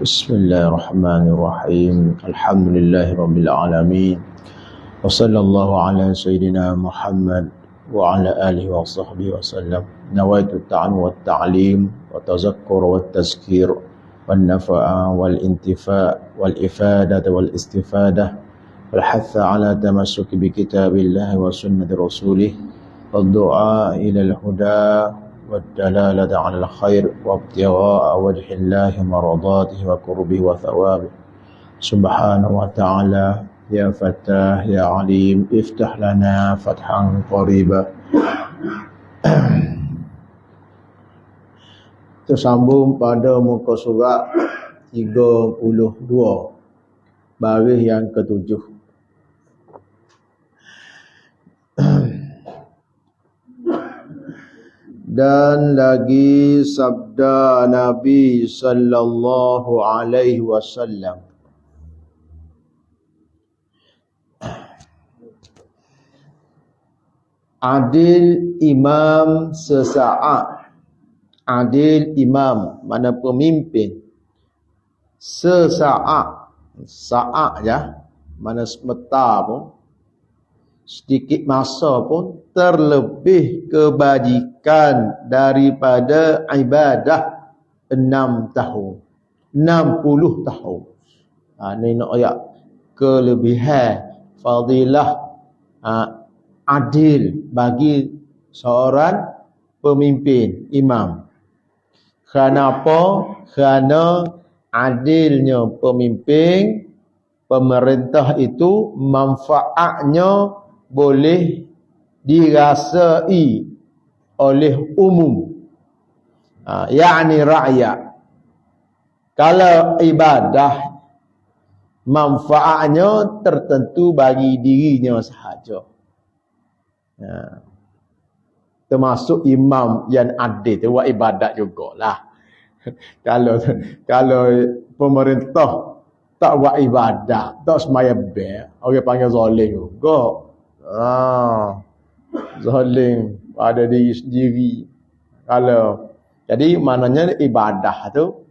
Bismillahirrahmanirrahim. Alhamdulillahi rabbil alamin. Wa sallallahu ala sayyidina Muhammad wa ala alihi wa sahbihi wa sallam. Nawaitu ta'an wa ta'lim wa tazakkur wa tazkir wa nafa'a wal intifa' wal ifadah wal istifadah wal hatha ala tamassuki bi kitabillahi wa sunnati rasulih wal du'a ila al-huda والدلالة على الخير وابتغاء وجه الله مرضاته وقربه وثوابه سبحانه وتعالى يا فتاه يا عليم افتح لنا فتحا قريبا. Tersambung pada muka surat 32 baris yang ketujuh. Dan lagi sabda Nabi sallallahu alaihi wasallam, adil imam sesaat. Adil imam mana pemimpin sesaat. Saat ya, mana sebentar pun, sedikit masa pun, terlebih kebajikan daripada ibadah 6 tahun, 60 tahun. Ini nak ayat kelebihan fadilah adil bagi seorang pemimpin imam. Kerana apa? Kerana adilnya pemimpin, pemerintah itu manfaatnya boleh dirasai oleh umum, yakni rakyat. Kalau ibadah manfaatnya tertentu bagi dirinya sahaja, termasuk imam yang adil tu buat ibadat jugalah. Kalau pemerintah tak buat ibadat, tak sembahyang ber, orang panggil zalim juga. Zalim pada diri sendiri. Kalau jadi maknanya ibadah tu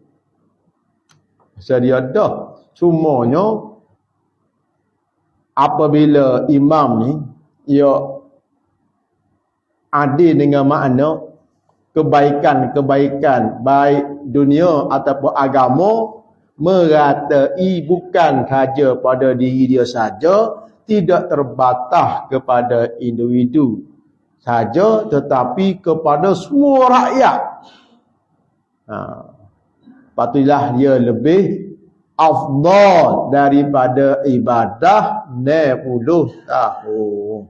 sedia dah. Cumanya apabila imam ni ia adil dengan makna kebaikan-kebaikan baik dunia ataupun agama, meratai bukan sahaja pada diri dia saja, tidak terbatas kepada individu saja, tetapi kepada semua rakyat. Patutlah dia lebih afdal daripada ibadah 60 tahun.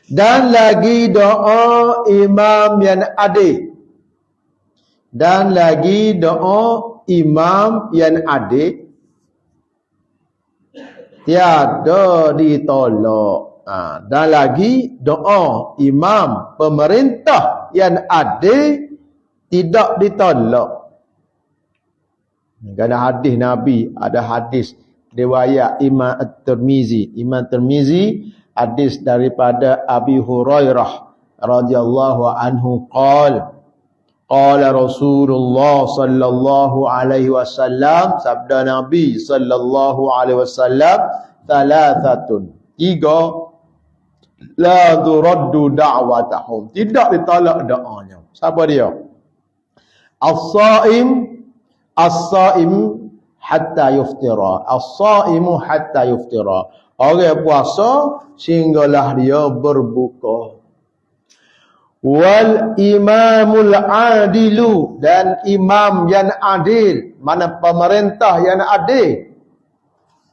Dan lagi doa imam yang adil. Dan lagi doa imam yang adil tiada ditolak. Dan lagi doa imam pemerintah yang adil tidak ditolak. Kerana hadis Nabi, ada hadis riwayat Imam At-Tirmizi. Imam Tirmizi hadis daripada Abi Hurairah radhiyallahu anhu qala Rasulullah sallallahu alaihi wasallam, sabda Nabi sallallahu alaihi wasallam, thalathatun, 3 la turaddu da'watahum, tidak ditolak doanya. Siapa dia? As-saim hatta yuftira. As-saimu hatta yuftira. Orang puasa sehinggalah dia berbuka. Wal imamul adilu, dan imam yang adil, mana pemerintah yang adil,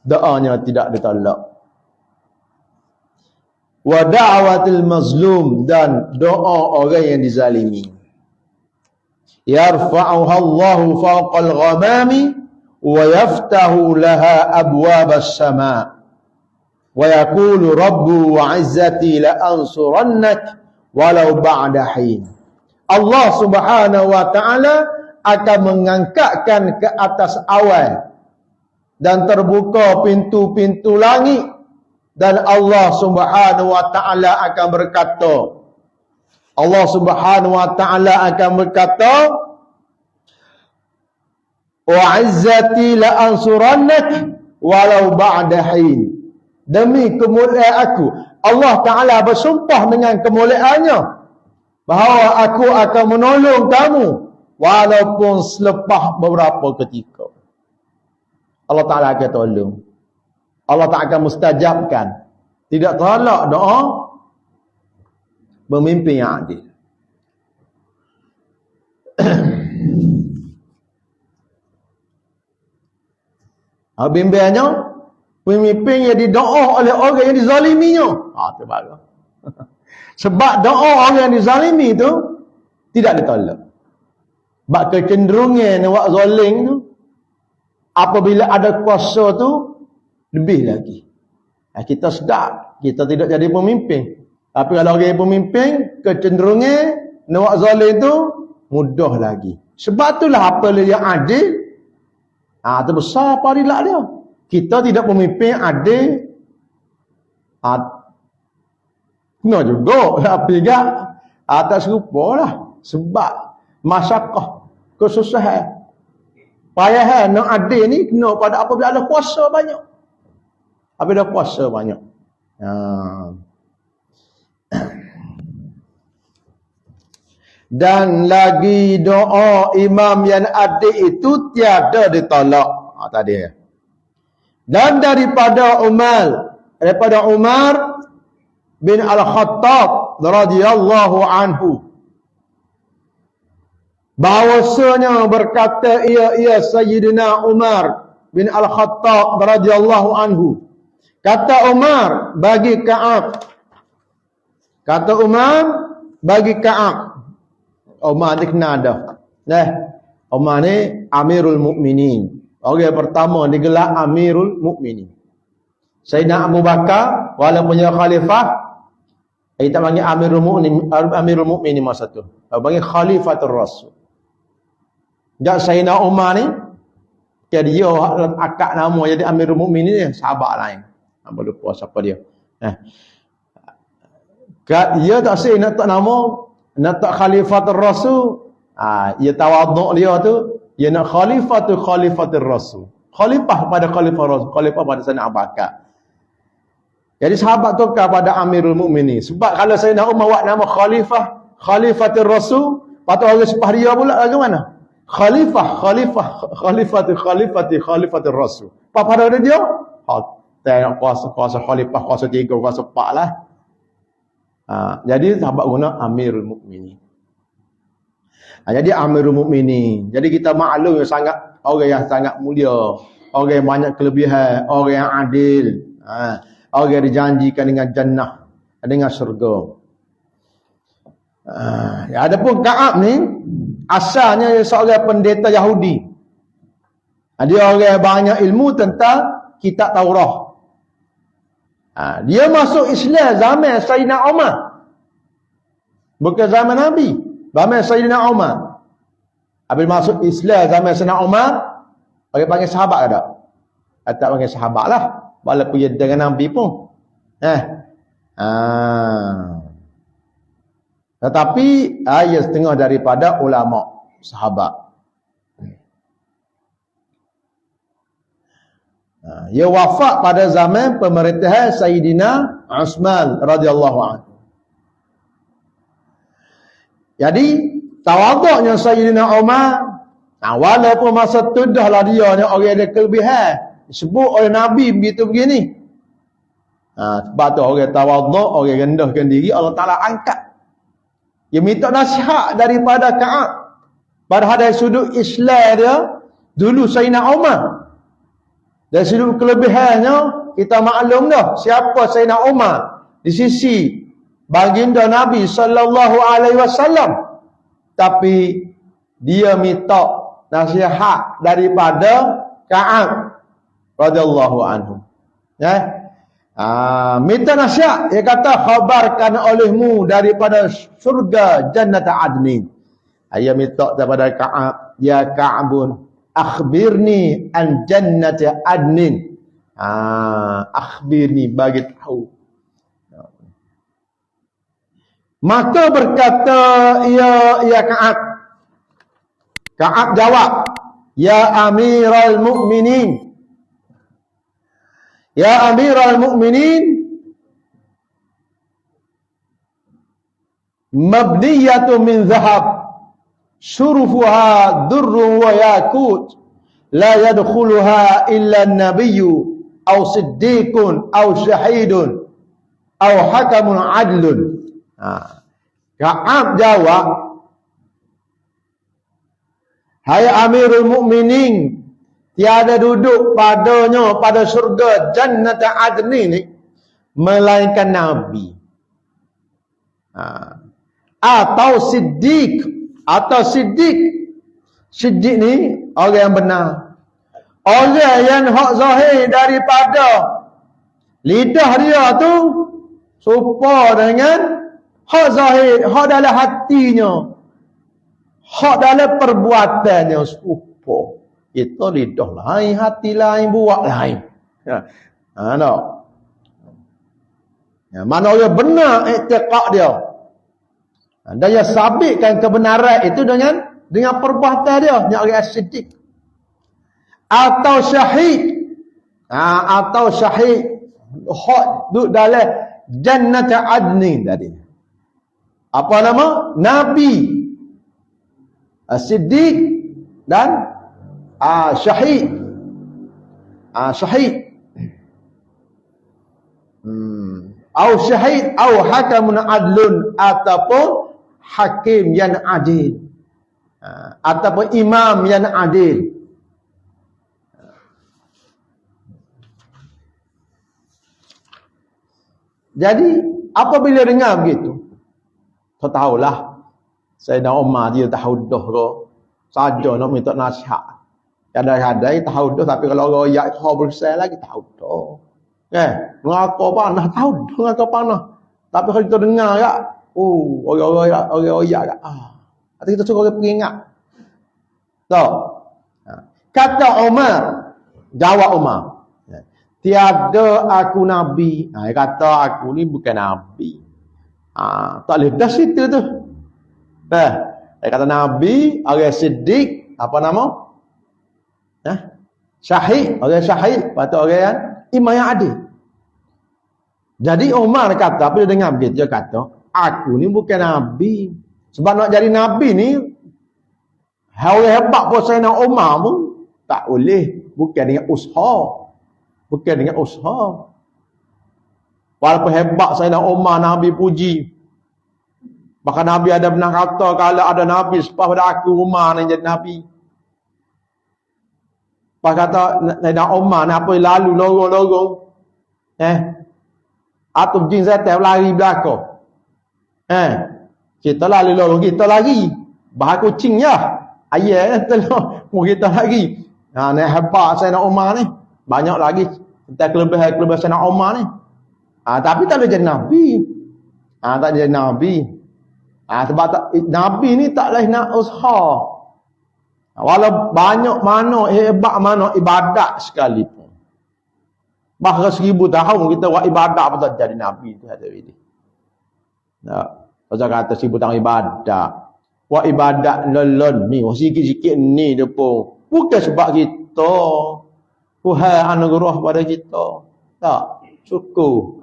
doanya tidak ditolak. Wa da'watil mazlum, dan doa orang yang dizalimi. Yarfa'uha Allahu fawqal ghamami wa yaftahu laha abwabas sama'. Wa yaqulu rabbu wa izzati la ansurannak walau ba'da hin. Allah Subhanahu wa taala akan mengangkatkan ke atas awan dan terbuka pintu-pintu langit, dan Allah Subhanahu wa taala akan berkata, Allah Subhanahu wa taala akan berkata, wa 'izzati la ansurannak walau ba'da hin. Demi kemuliaan aku, Allah Taala bersumpah dengan kemuliaannya bahawa aku akan menolong kamu walaupun selepas beberapa ketika. Allah Taala akan tolong. Allah Taala akan mustajabkan. Tidak tolak doa pemimpin yang adil. Bimbangnya pemimpin yang didoa oleh orang yang dizaliminya. Terbaik. Sebab doa orang yang dizalimi itu tidak ditolak. Sebab kecenderungan buat zalim tu, apabila ada kuasa tu lebih lagi. Kita sedar, kita tidak jadi pemimpin. Tapi kalau orang pemimpin, kecenderungan buat zalim tu mudah lagi. Sebab itulah apa yang adil, itu besar padilah dia. Kita tidak pemimpin adil, kena juga tapi tak tak serupa lah. Sebab masyarakat kesusahan payah nak adil ni kena pada apabila ada kuasa banyak. Apabila ada kuasa banyak. Dan lagi doa imam yang adil itu tiada ditolak. Tadi. Dan daripada Umar bin Al-Khattab radhiyallahu anhu, bahwasanya berkata ia Sayyidina Umar bin Al-Khattab radhiyallahu anhu. Kata Umar bagi Ka'ab. Umar ni kena ada. Umar ni Amirul Mukminin. Orang pertama digelar Amirul Mukminin. Sayyidina Abu Bakar walaupun dia khalifah, kita panggil Amirul Mukminin masa tu. Panggil Khalifatul Rasul. Jak Sayyidina Umar ni dia akak nama jadi Amirul Mukminin ni sahabat lain. Apa lupa siapa dia. Dia tak say nak tak nama, nak tak Khalifatul Rasul, ia tawaduk dia tu, ia nak Khalifatul Rasul. Khalifah pada Khalifah Rasul, khalifah pada Sayyidina Abu Bakar. Jadi sahabat tukar pada Amirul Mukminin. Sebab kalau Sayyidina Umar buat nama Khalifatul Rasul, patut orang sepah dia pula bagaimana? Khalifatul Rasul. Apa pada dia? Tengok kuasa khalifah, kuasa 3, kuasa 4 lah. Jadi sahabat guna Amirul Mukminin. Jadi Amirul Mukminin. Jadi kita maklum orang yang sangat mulia, orang yang banyak kelebihan, orang yang adil, orang yang dijanjikan dengan jannah, dengan syurga. Adapun Ka'ab ni asalnya dia seorang pendeta Yahudi. Dia orang yang banyak ilmu tentang kitab Taurat. Dia masuk Islam zaman Sayyidina Umar. Bukan zaman Nabi. Zaman Sayyidina Umar. Habis masuk Islam zaman Sayyidina Umar, orang panggil sahabat ke tak? Tak panggil sahabat lah. Walaupun dia dengan Nabi pun. Tetapi ia setengah daripada ulama sahabat. Ia wafat pada zaman pemerintahan Sayyidina Uthman radhiyallahu anhu. Jadi tawaduknya Sayyidina Umar, walaupun masa tu dahlah dia ni orang ada kelebihan, disebut oleh Nabi begitu begini. Sebab tu orang tawaduk, orang rendahkan diri, Allah Taala angkat. Dia minta nasihat daripada Ka'ab. Pada dari sudut Islam dia, dulu Sayyidina Umar. Dari sudut kelebihannya, kita maklum dah siapa Sayyidina Umar di sisi baginda Nabi sallallahu alaihi wasallam. Tapi dia minta nasihat daripada Ka'ab radhiyallahu anhu. Minta nasihat, dia kata khabarkan olehmu daripada surga Jannat Adnin. Dia minta daripada Ka'ab, ya Ka'bun akhbirni an Jannat Adnin. Akhbirni, bagi tahu. Maka berkata ia Ka'ab. Ka'ab jawab, ya Amiral Mukminin. Ya Amiral Mukminin, mabniyatu min zahab, syurufuha durrun wa yakut, la yadkhuluha illa an-nabiyyu aw siddiqun aw syahidun aw hakamun adlun. Ka'ab jawab, hai Amirul Mukminin, tiada duduk padanya pada surga Jannat Adni ni melainkan Nabi. Atau Siddiq. Siddiq ni orang yang benar. Orang yang hak zahir daripada lidah dia tu serupa dengan hak zahir, hak dalam hatinya, hak dalam perbuatannya serupa. Kita lidah lain, hati lain, buat lain. Tak? Mana orang benar i'tiqad dia. Dan dia sabitkan kebenaran itu dengan perbuatan dia. Yang orang as-siddiq. Atau syahid. Atau syahid. Hak duduk dalam Jannat Adni tadi. Apa nama? Nabi. As-siddiq dan syahid. Syahid. Au syahid au hakamun adlun, ataupun hakim yang adil, ataupun imam yang adil. Jadi apabila dengar begitu, kau tahulah Sayyidina Umar dia tahu dah ke saja nak minta nasihat. Kadang-kadang tahu dah, tapi kalau royak kau bersel lagi tahu dah. Mengaku panah tahu dah mengaku panah. Tapi kalau kita dengar ya, orang-orang ya. Atau kita suruh orang peringat. Tahu? Kata Umar, jawab Umar, tiada aku Nabi. Kata aku ni bukan Nabi. Tak boleh dah situ tu. Dia kata Nabi, orang siddiq, apa nama? Syahid, orang syahid, patut orang yang imam yang adil. Jadi Umar kata, bila dengar begitu, dia kata, aku ni bukan Nabi. Sebab nak jadi Nabi ni, orang hebat pun Sayyidina Umar pun tak boleh. Bukan dengan usaha. Bukan dengan usaha. Walaupun hebat Sayyidina Umar, Nabi puji. Bahkan Nabi ada pernah kata, kalau ada Nabi selepas pada aku, Umar yang jadi Nabi. Lepas kata Sayyidina Umar ni apa lalu lorong-lorong. Atau jin setan lari belakang. Kita lari lorong, kita lari. Bahar kucing ya. Ayat telur. Kita lari. Ni hebat Sayyidina Umar ni. Banyak lagi. Kita kelebihan Sayyidina Umar ni. Tapi tak boleh jadi Nabi. Tak jadi Nabi. Sebab Nabi ni tak boleh nak usaha. Walau banyak mana, hebat mana ibadat sekalipun. Bahkan 1000 tahun kita buat ibadat pun tak jadi Nabi tu ada ini. Pasal kata 1000 tahun ibadat. Buat ibadat lelon ni, sikit-sikit ni dia pun. Bukan sebab kita. Tuhan anugerah pada kita. Tak, syukur.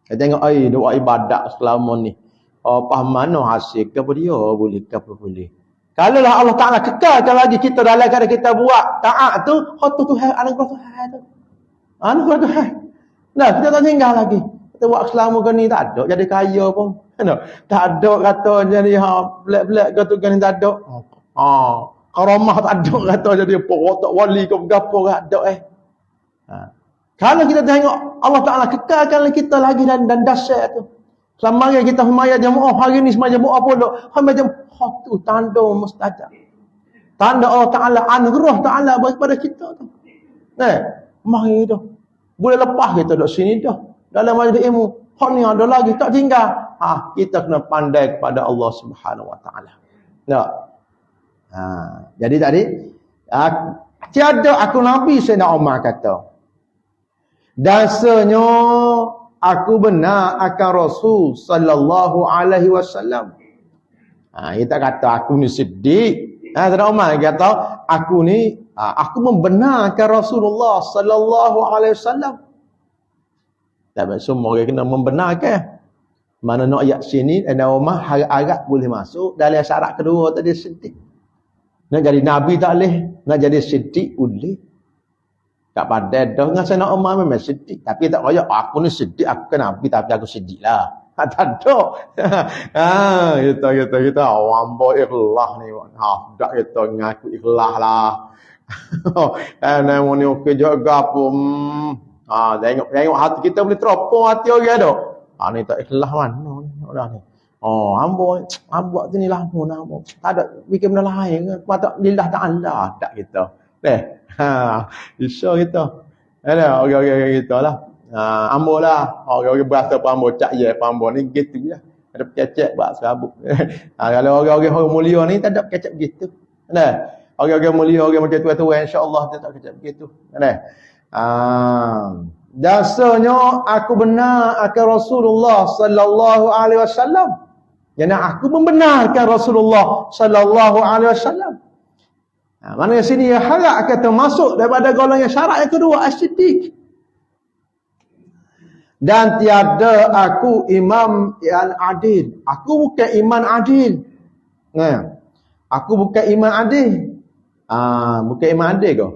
Kita tengok dia buat ibadat selama ni. Faham mana hasil ke apa dia boleh ke apa boleh. Kalau lah Allah Ta'ala kekalkan lagi kita dalam keadaan kita buat taat tu, tu Tuhan, anugerah Tuhan tu. Anugerah Tuhan. Nah, kita tak tinggal lagi. Kita buat selama ke ni tak ada jadi kaya pun. Tak ada kata jadi belak-belak ke tu kan tak ada. Karamah tak ada kata jadi tak wali ke berapa tak ada Kalau kita tengok Allah Ta'ala kekalkan kita lagi dan dahsyat tu. Selama hari kita semaya jemaah, hari ni semaya jemaah pula. Semaya jemaah tu tanda mustajab. Tanda Allah Ta'ala, anugerah Ta'ala kepada kita tu. Mari dah. Boleh lepas kita duduk sini dah. Dalam majlis ilmu. Hak ni ada lagi, tak tinggal. Kita kena pandai kepada Allah Subhanahu Wa Ta'ala. Jadi tadi, tiada aku Nabi Sayyidina Umar kata. Dasarnya aku benar akan Rasul sallallahu alaihi wasallam. Kita kata aku ni siddiq. Saudara Umar kata aku ni aku membenarkan Rasulullah sallallahu alaihi wasallam. Tak semua orang kena membenarkan. Mana nak ayat sini ada Umar harap boleh masuk dalam syarat kedua tadi siddiq. Nak jadi nabi tak boleh, nak jadi siddiq boleh. Tak padan dah dengan Sayyidina Umar memang siddiq, tapi tak kaya aku ni siddiq, aku kan nabi tapi aku siddiq lah. Tak ada. Kita hamba ikhlas ni. Tak kita ngaku ikhlas lah. Nama ni okey juga pun. Tengok hati kita boleh teropong hati orang dah. Ni tak ikhlas mana ni. Dah ni. Hamba tu ni lah pun. Tak ada fikir benda lain. Mata lillah ta'ala. Tak kita. Isya kita. Ada orang-orang kita lah. Ambo lah. Orang-orang berasa pambo cak je pambo ni gitu je. Ada kecek buat serabut. Kalau orang-orang mulia ni tak ada kecek begitu. Ada. Orang-orang mulia, orang macam tuan-tuan insya-Allah dia tak kecek begitu. Ada. Dasarnya aku benar akan Rasulullah sallallahu alaihi wasallam. Jadi aku membenarkan Rasulullah sallallahu alaihi wasallam. Mana sini harap kata masuk daripada golongan syarat yang kedua as-siddiq. Dan tiada aku imam yang adil. Aku bukan imam adil. Aku bukan imam adil. Bukan imam adil ke?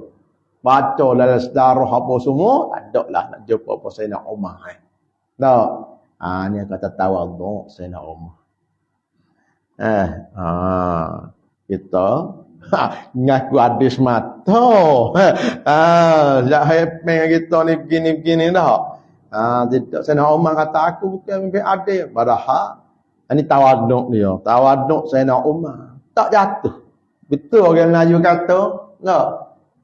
Baca dalam sejarah apa semua, tak ada lah nak jumpa apa Sayyidina Umar. Tak. Ni kata tawaduk Sayyidina Umar. Kita ngaku adis mata. Jak pengen kita ni begini-begini dah. Tidak Sayyidina Umar kata aku bukan mimpi adil. Padahal ini tawaduk dia. Tawaduk Sayyidina Umar. Tak jatuh. Betul orang Melayu kata, tak.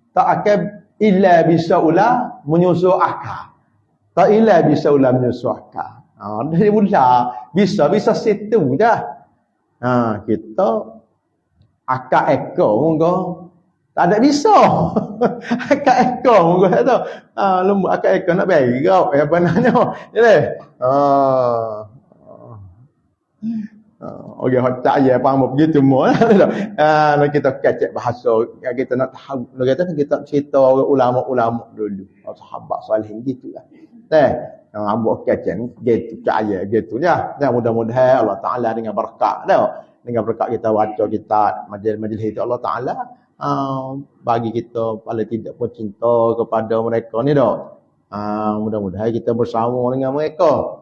Tak akan illa bisa ulah menyusul akal. Tak illa bisa ulah menyusul akal. Dari mula bisa situ dah. Kita akak ekor moga tak ada bisa. Akak ekor moga tu. Lembut akak ekor nak berau apa namanya. Jadi orang hotak je faham begitu semua. Kita kecek bahasa kita nak tahu. Kita cerita ulama-ulama dulu. Sahabat salih gitulah. Ambok kecek gitu caya gitu ya. Mudah-mudahan Allah Taala dengan berkat dengan berkat kita baca kita majlis-majlis itu Allah Taala bagi kita paling tidak pun cinta kepada mereka ni dah. Mudah-mudahan kita bersama dengan mereka.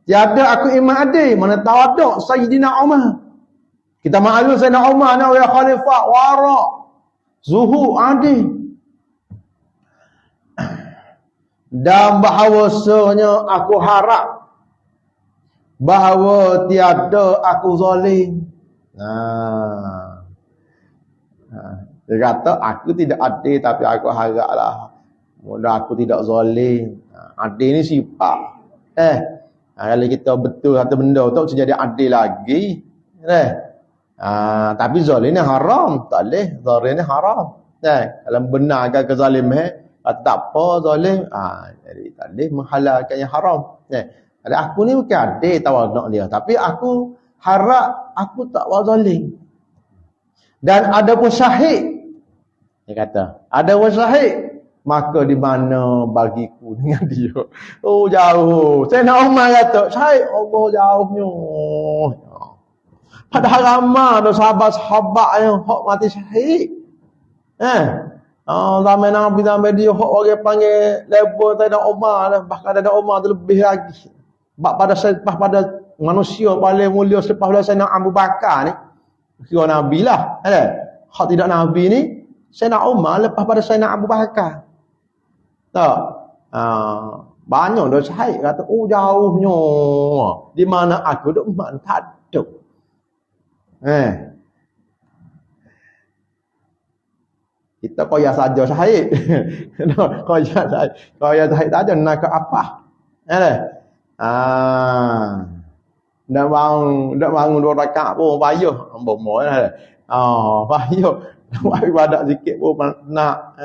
Tiada aku imam adil, mana tawaduk Sayyidina Umar. Kita maklum Sayyidina Umar ni orang khalifah wara, zuhud adil. Dan bahawasanya aku harap bahawa tiada aku zalim. Dia kata aku tidak adil tapi aku haraplah mudah aku tidak zalim. Adil ni sifat. Kalau kita betul satu benda tu bisa jadi adil lagi. Tapi zalim ni haram. Tak boleh. Zalim ni haram. Kalau benarkan kezaliman, tak apa zalim. Jadi tak boleh menghalalkan yang haram. Jadi aku ni bukan adil tawaduk dia. Tapi aku harap aku tak buat zalim. Dan ada pun syahid. Dia kata, ada pun syahid. Maka di mana bagiku dengan dia? Oh jauh. Sayyidina Umar kata, syahid Allah jauhnya. Padahal ramai ada sahabat-sahabat yang hak mati syahid. Zaman Nabi sampai dia hak orang panggil level Sayyidina Umar, bahkan ada Umar tu lebih lagi. Pada manusia paling mulia selepas Sayyidina Abu Bakar ni, kira Nabi lah. Hak tidak Nabi ni, Sayyidina Umar lepas pada Sayyidina Abu Bakar. Tak. Banyak dah syahid kata, oh jauhnya. Di mana aku duk tak ada. Kita koyak saja syahid. Koyak syahid saja nak ke apa? Dak bangun 2 rakaat pun payah. Bomoh payah. Nak ibadat sikit pun nak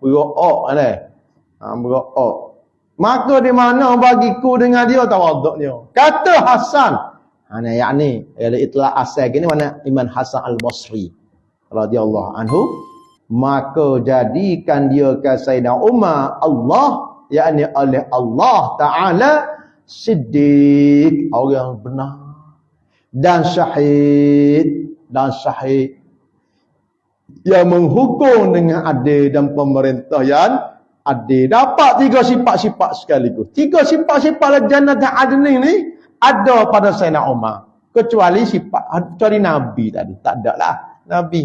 berdoa berdoa. Maka di mana bagiku dengan dia tawaduk dia. Kata Hasan. Ini yakni itulah asal gini mana Imam Hasan Al-Basri radhiyallahu anhu, maka jadikan dia ke Sayyidina Umar Allah, yakni oleh Allah Taala siddiq, orang benar, dan syahid yang menghukum dengan adil dan pemerintah yang adil. Dapat 3 sifat-sifat sekaligus. 3 sifat-sifat jannah dan adil ni ada pada Sayyidina Umar. Kecuali kecuali Nabi tadi. Tak ada lah Nabi.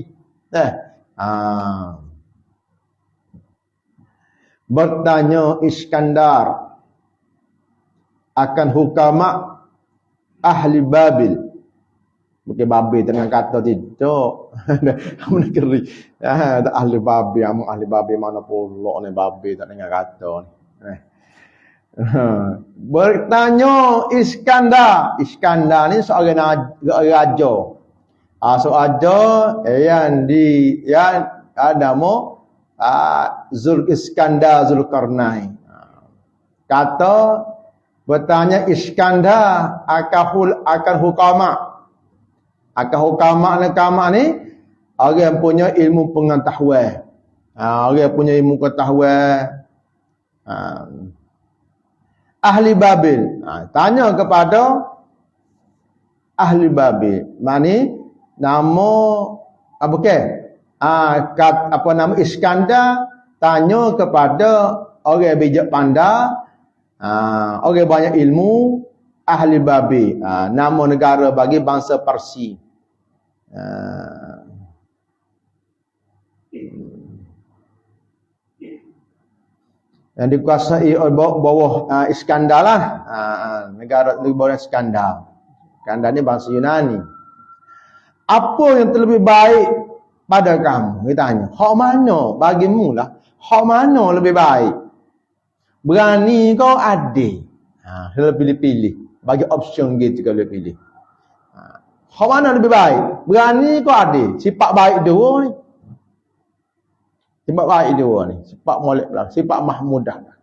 Bertanya Iskandar akan hukama ahli Babil. Bukan Babil dengan kata tidak. Kamu negeri. Ahli Babil, ahli Babil mana pula ni Babil tak dengar kata ni. Bertanya Iskandar. Iskandar ni seorang raja. Seorang raja yang ada Iskandar Zulkarnain. Kata bertanya Iskandar akan hukama. Akan hukama ni orang yang punya ilmu pengetahuan. Orang yang punya ilmu pengetahuan. Ahli Babil. Tanya kepada ahli Babil. Mani nama apa ke? Apa nama Iskandar tanya kepada orang yang bijak pandai, orang yang banyak ilmu, ahli Babil. Nama negara bagi bangsa Parsi. Yang dikuasai bawah Iskandar lah. Negara bawah Iskandar. Iskandar ni bangsa Yunani. Apa yang terlebih baik pada kamu? Dia tanya. Hak mana bagimu lah? Hak mana lebih baik? Berani kau adil. Dia pilih-pilih. Bagi option gitu kalau pilih. Hak mana lebih baik? Berani kau adil. Sifat baik dua ni. Sifat baik dua ni. Sifat molek lah. Sifat mahmudah lah.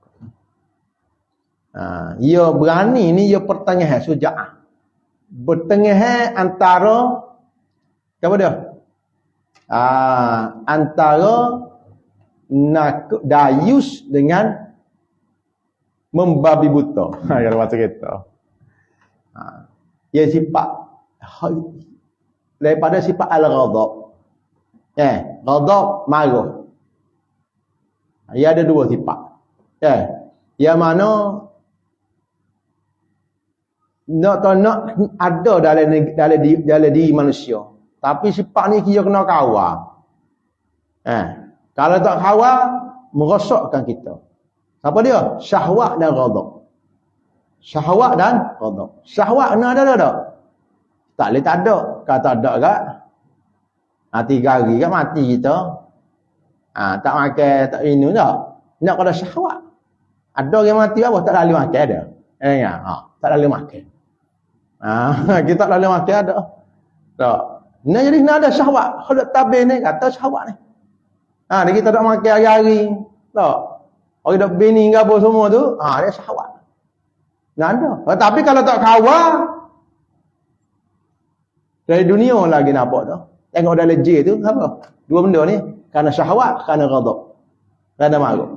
Ia berani ni, ia pertengahan suja'ah. Pertengahan antara apa dia? Antara dayus dengan membabi buta. Kalau bahasa kita. Ia sifat daripada sifat al-ghadab. Ghadab marah. Ia ada 2 sifat. Yang mana nak ada dalam diri manusia. Tapi sifat ni kita kena kawal. Kalau tak kawal, merosakkan kita. Apa dia? Syahwat dan ghadab. Syahwat dan ghadab. Syahwat kena ada tak? Tak boleh tak ada. Kalau tak ada kat, 3 hari kan mati kita. Tak makan, tak minum tak. Nak kena syahwat. Ada orang mati apa? Tak lalu makan ada. Tak lalu makan. Kita tak lalu makan ada. Tak. Nah, jadi nak ada syahwat. Kalau tabir ni kata syahwat ni. Dia kita tak makan hari-hari. Tak. Orang dak bini ke apa semua tu, dia syahwat. Nak ada. Tapi kalau tak kawal, dari dunia lagi nampak tu. Tengok dalam J tu apa? 2 benda ni, kerana syahwat, kerana ghadab. Kerana marah.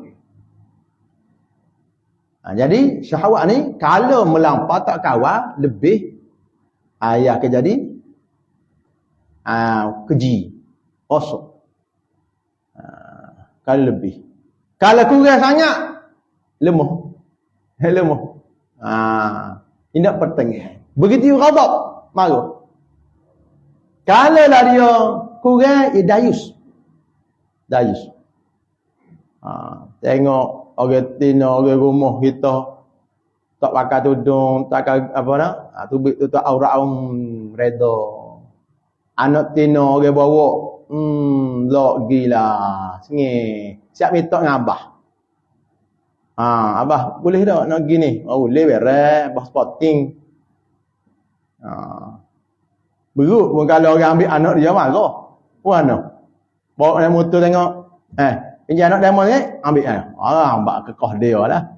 Jadi syahwat ni kalau melampau tak kawal lebih ayah ke jadi keji, kosong. Kalau lebih. Kalau kurang sangat lemah. Indak pertengahan. Begitu ghadab, marah. Kalau lah dia kurang, dayus. Tengok orang tina, orang rumah kita tak pakai tudung, tak pakai apa nak? Tubik tu tak aurat reda. Anak tina orang bawa, lok gila, sengih. Siap minta dengan abah. Abah boleh tak nak gini? Boleh beres, abah spotting. Beruk pun kalau orang ambil anak dia marah. Mana? Bawa naik motor tengok. Ini anak demo ni, ambil kan. Ambak kekoh dia lah.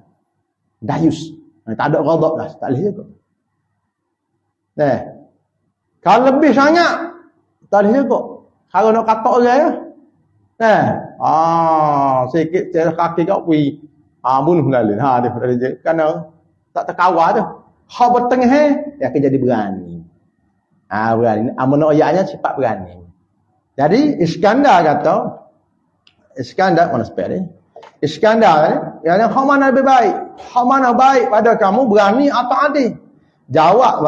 Dayus. Tak ada ghadab dah, tak boleh juga. Kalau lebih sangat, tak boleh juga. Kalau nak kata orang ya. Sikit saya kaki kau pi. Bunuh lalu. Dia kerana tak terkawal tu. Hak bertengah dia akan jadi berani. Berani. Amun ayatnya sifat berani. Jadi Iskandar kata, mana spek ni? Iskandar ni, yang hak mana lebih baik? Hak mana baik pada kamu, berani atau adil? Jawab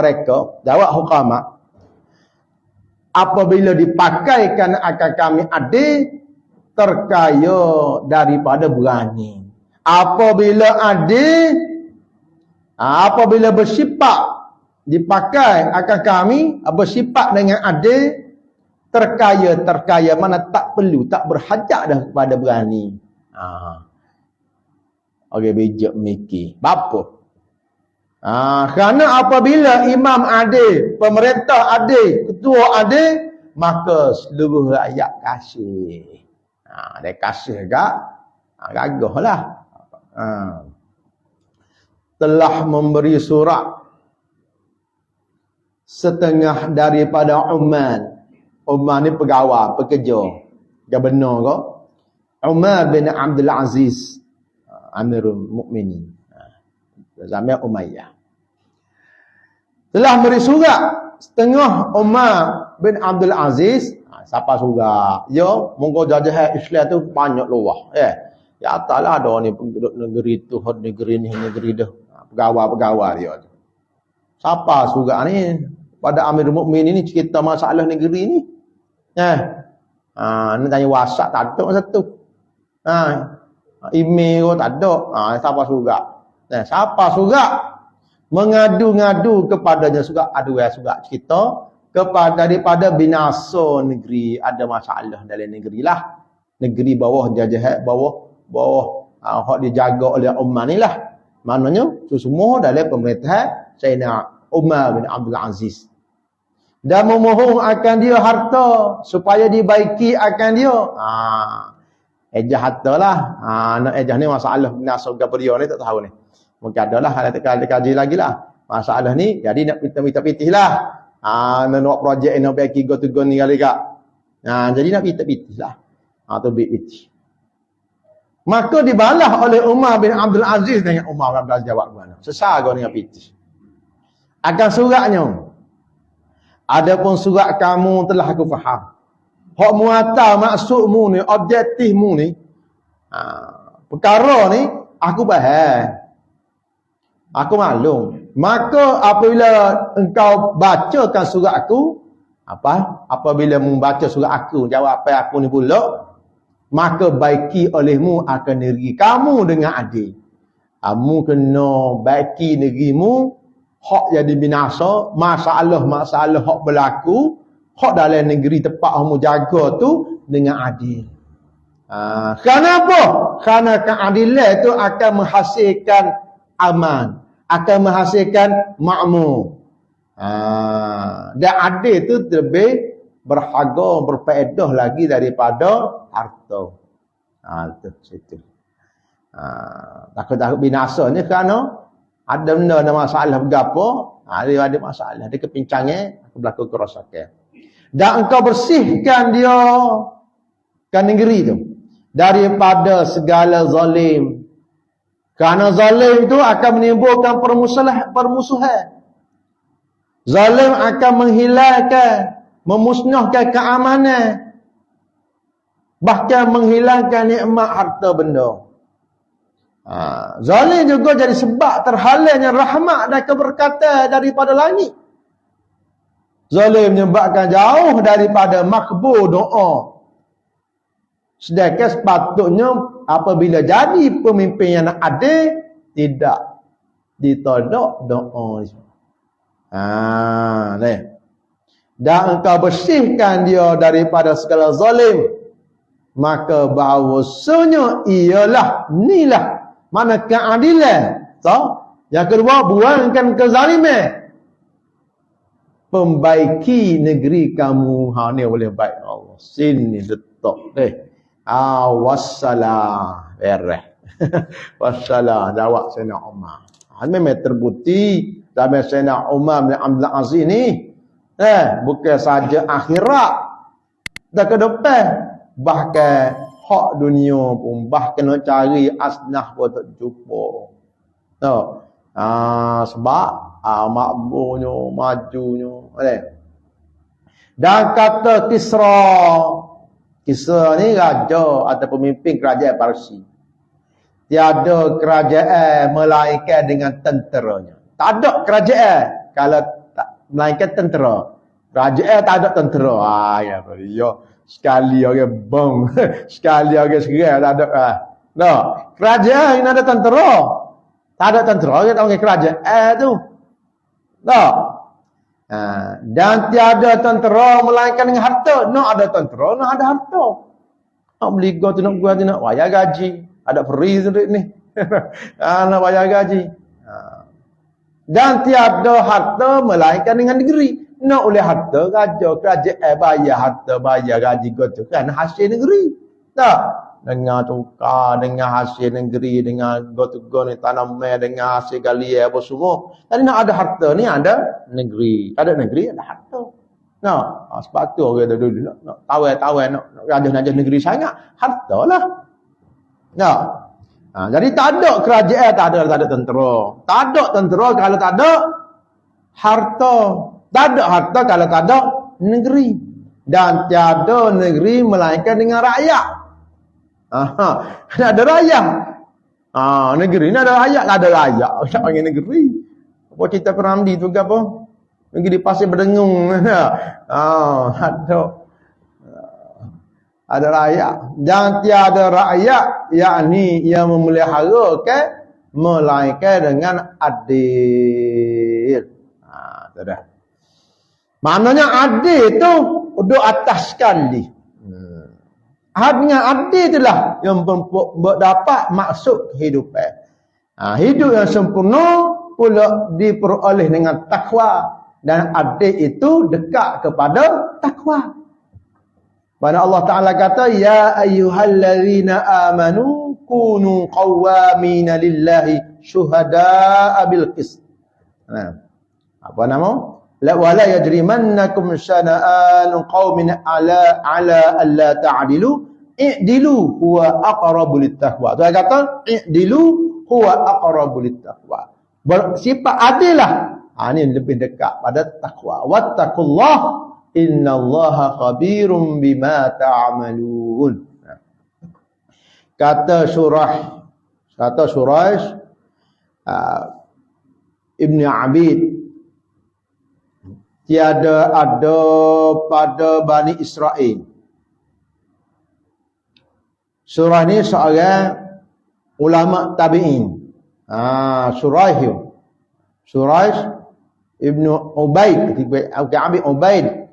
hukama, apabila dipakaikan akan kami adil, terkaya daripada berani. Apabila bersifat dipakai akan kami, bersifat dengan adil, terkaya mana tak perlu, tak berhajat dah kepada berani. Okey, bijak mikir. Bapa? Kerana apabila imam adil, pemerintah adil, ketua adil, maka seluruh rakyat kasih. Dia kasih gak gagahlah. Telah memberi surat setengah daripada Umar. Umar ni pegawai, pekerja, gubernur ke? Umar bin Abdul Aziz, Amirul Mukminin, zaman Umayyah. Telah beri surat setengah Umar bin Abdul Aziz. Siapa surat? Monggo jajah Islam tu banyak luah. Ya taklah ada ni penduduk negeri tu, negeri ni, negeri dah. Pegawai-pegawai dia. Siapa surat ni? Pada Amirul Mukminin ni cerita masalah negeri ni. Ni tanya WhatsApp tak ada masa tu. Email pun tak ada. Siapa surat? Siapa surat? Mengadu-ngadu kepadanya surat. Surat cerita daripada binasa negeri. Ada masalah dalam negeri lah. Negeri bawah jajahan, bawah hak dijaga oleh Umar ni lah. Maknanya itu semua dalam pemerintahan Sayyidina Umar bin Abdul Aziz. Dan memohon akan dia harta supaya dibaiki akan dia. Ejah harta lah. Nak ejah ni masalah binasa Gabriel ni tak tahu ni. Mungkin ada lah. Kalau kaji lagi lah. Masalah ni jadi nak pitih-pitih lah. Nak projek nak baiki go-to-go ni kali kak. Jadi nak pitih-pitih lah. Tu pitih. Maka dibalah oleh Umar bin Abdul Aziz dengan Umar bin Abdul Aziz jawab mana? Sesar kau dengan pitih. Akan suratnya. Adapun surat kamu telah aku faham. Hak muatal maksudmu ni, objektifmu ni, perkara ni aku faham. Aku maklum. Maka apabila engkau bacakan surat aku, apabila membaca surat aku, jawab apa aku ni pula, maka baiki olehmu akan negeri kamu dengan adil. Kamu kena baiki negerimu, hak jadi binasa, masalah hak berlaku, hak dalam negeri tempat kamu jaga tu dengan adil. Kenapa? Kerana keadilan itu akan menghasilkan aman, akan menghasilkan makmur. Dan adil itu lebih berharga, berfaedah lagi daripada harta. Situ. Takut-takut binasa ni kerana ada benda ada masalah berapa, ada masalah, dia kepincangnya aku berlaku kerosakan. Dan engkau bersihkan dia kan negeri tu daripada segala zalim. Kerana zalim itu akan menimbulkan permusuhan. Zalim akan menghilangkan, memusnahkan keamanan, bahkan menghilangkan nikmat harta benda. Zalim juga jadi sebab terhalangnya rahmat dan keberkatan daripada langit. Zalim menyebabkan jauh daripada makbul doa. Sedangkan sepatutnya apabila jadi pemimpin yang adil, tidak ditolak doa. Dan engkau bersihkan dia daripada segala zalim, maka bahawasanya ialah inilah mana keadilan. Yang kedua, buangkan kezaliman, membaiki negeri kamu. Ni boleh baik Allah. Sini letak wassalam. Beres. Wassalam, jawab Sayyidina Umar. Memang terbukti zaman Sayyidina Umar bin Abdul Aziz ni, bukan saja akhirat, dah ke depan, bahkan hak dunia pun, bahkan nak cari asnah pun tak jumpa. Tahu? Sebab makmurnya, majunya, dan kata Kisra ni raja atau pemimpin kerajaan Parsi. Tiada kerajaan melainkan dengan tenteranya. Tak ada kerajaan kalau tak melainkan tentera. Kerajaan tak ada tentera. Ya. Sekali orang bom, sekali orang serang tak ada. No, kerajaan ini ada tentera. Tak ada tentera, kita panggil kerajaan tu. Tak. Dan tiada tentera melainkan dengan harta. Nak ada tentera, nak ada harta. Nak beli gua tu, nak gua tu, nak bayar gaji. Ada free tu ni. Nak bayar gaji. Dan tiada harta melainkan dengan negeri. Nak oleh harta, kerajaan bayar harta, bayar gaji gua tu kan hasil negeri. Tak? Dengan tukar, dengan hasil negeri, dengan gotu-go ni tanaman, dengan hasil galian apa semua. Tadi nak ada harta ni ada negeri. Ada negeri ada harta. Nah, sebab tu orang dulu nak tawar-tawar nak rajah-rajah negeri sangat, harta lah. Nah. Jadi tak ada kerajaan, tak ada tentera. Tak ada tentera kalau tak ada harta. Tak ada harta kalau tak ada negeri. Dan tiada negeri melainkan dengan rakyat. Ada rakyat. Negeri ni ada rakyat, ada rakyat. Tak panggil negeri. Apa cerita Peramdi tu ke apa? Negeri Pasir Berdengung. Ada rakyat. Dan tiada rakyat, yakni yang memeliharakan melainkan dengan adil. Sudah. Maknanya adil tu duduk atas sekali. Dengan adil itulah yang dapat maksud kehidupan. Hidup yang sempurna pula diperoleh dengan takwa. Dan adil itu dekat kepada takwa. Mana Allah Ta'ala kata, Ya ayyuhallazina amanu kunu qawwamina lillahi syuhada'a bilqis. Apa nama? Wala yajrimannakum syana'anu qawmin ala alla ta'dilu i'dilu huwa aqrabu littaqwa. Tuhan kata i'dilu huwa aqrabu littaqwa. Bersifat adillah. Ini lebih dekat pada takwa. Wattaqullah innallaha khabirum bima ta'malun. Kata Surah Ibn Abid, tiada ada pada Bani Israel. Surah ni seorang ulama tabi'in. Surah Ibn Ubaid, Abi Ubaid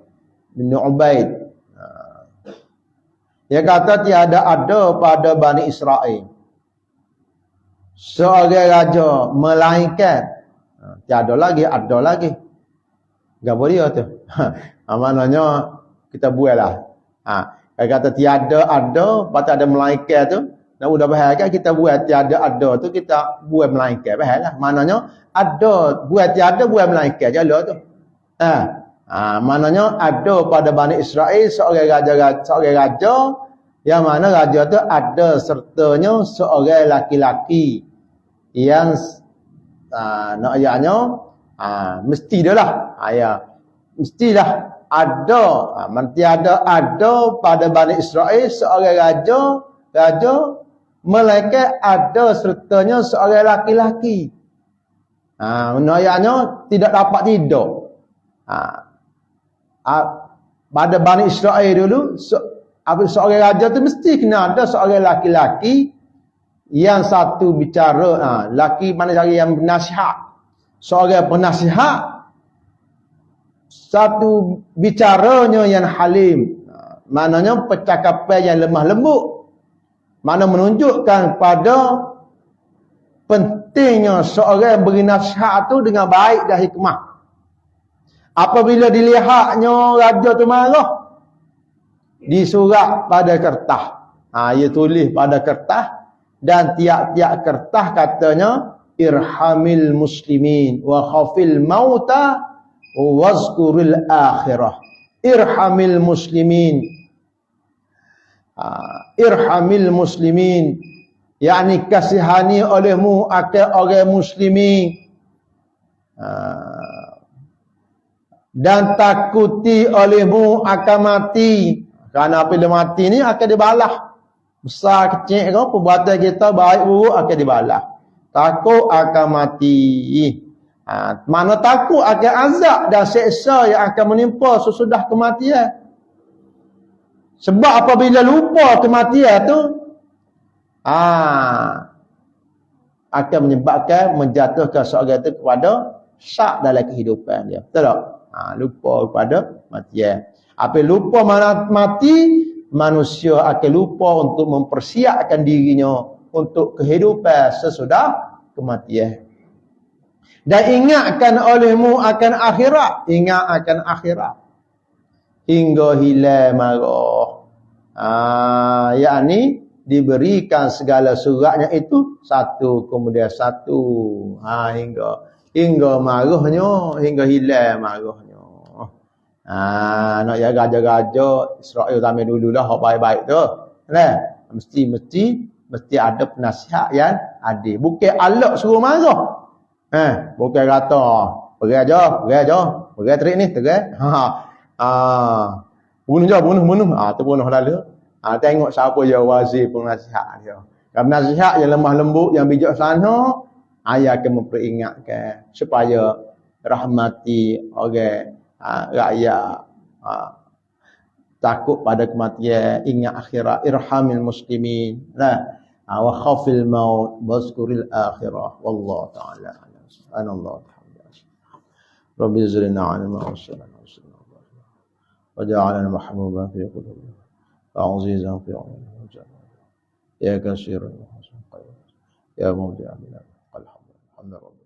Ibn Ubaid. Dia kata tiada ada pada Bani Israel seorang raja melainkan tiada lagi, ada lagi. Gapo dia tu? Maknanya kita buatlah. Dia kata tiada ada, patut ada melainkan tu. Nak udah bahaya kan kita buat tiada ada tu kita buat melainkan. Bahayalah. Maknanya ada buat tiada buat melainkan jalan tu. Maknanya ada pada Bani Israel seorang raja yang mana raja tu ada sertanya seorang laki-laki yang nak ayatnya mesti dia lah. Mestilah ada. Tiada ada pada Bani Israel seorang raja melainkan ada sertanya seorang laki-laki. Ayatnya tidak dapat tidur. Pada Bani Israel dulu seorang raja tu mesti kena ada seorang laki-laki yang satu bicara, laki mana cari yang bernasihat. Seorang penasihat, satu bicaranya yang halim. Maknanya percakapan yang lemah lembut. Mana menunjukkan pada pentingnya seorang beri nasihat tu dengan baik dan hikmah. Apabila dilihatnya raja tu marah, disurat pada kertas. Ia tulis pada kertas Dan tiap-tiap kertas katanya irhamil muslimin wa khafil mauta wazkuril akhirah. Irhamil muslimin. Irhamil muslimin, yakni kasihani olehmu akan orang muslimin, dan takuti olehmu akan mati. Kerana apabila mati ni akan dibalas. Besar kecil ke perbuatan kita baik buruk akan dibalas. Takut akan mati. Mana takut akan azab dan seksa yang akan menimpa sesudah kematian. Sebab apabila lupa kematian tu akan menyebabkan menjatuhkan seorang itu kepada syak dalam kehidupan dia. Betul tak? Lupa kepada kematian. Apabila lupa mana mati, manusia akan lupa untuk mempersiapkan dirinya untuk kehidupan sesudah kematian. Dan ingatkan olehmu akan akhirat. Ingat akan akhirat hingga hilang marah. Yakni diberikan segala suratnya itu satu kemudian satu, hingga marahnya, hingga hilang marahnya. Nak jaga raja-raja Israel zaman dululah hak baik-baik tu. Kan? Mesti ada penasihat yang adil. Bukan Allah suruh marah. Bukan kata pergi terik ni, terik. Bunuh. Tu bunuh lalu. Tengok siapa je wazir penasihat dia. Kalau nasihat yang lemah lembut, yang bijak sana, ayah akan memperingatkan supaya rahmati orang rakyat, takut pada kematian, ingat akhirat, irhamil muslimin, wa khafil maut, wazkuril akhirah. Wallahu ta'ala a'lam. Subhanallah. Rabbi zidna 'ilma wa sallallahu وجعلنا محبوبا في قلوبنا وعزيزا في عيوننا يا كثير يا مودع من الحمد لله.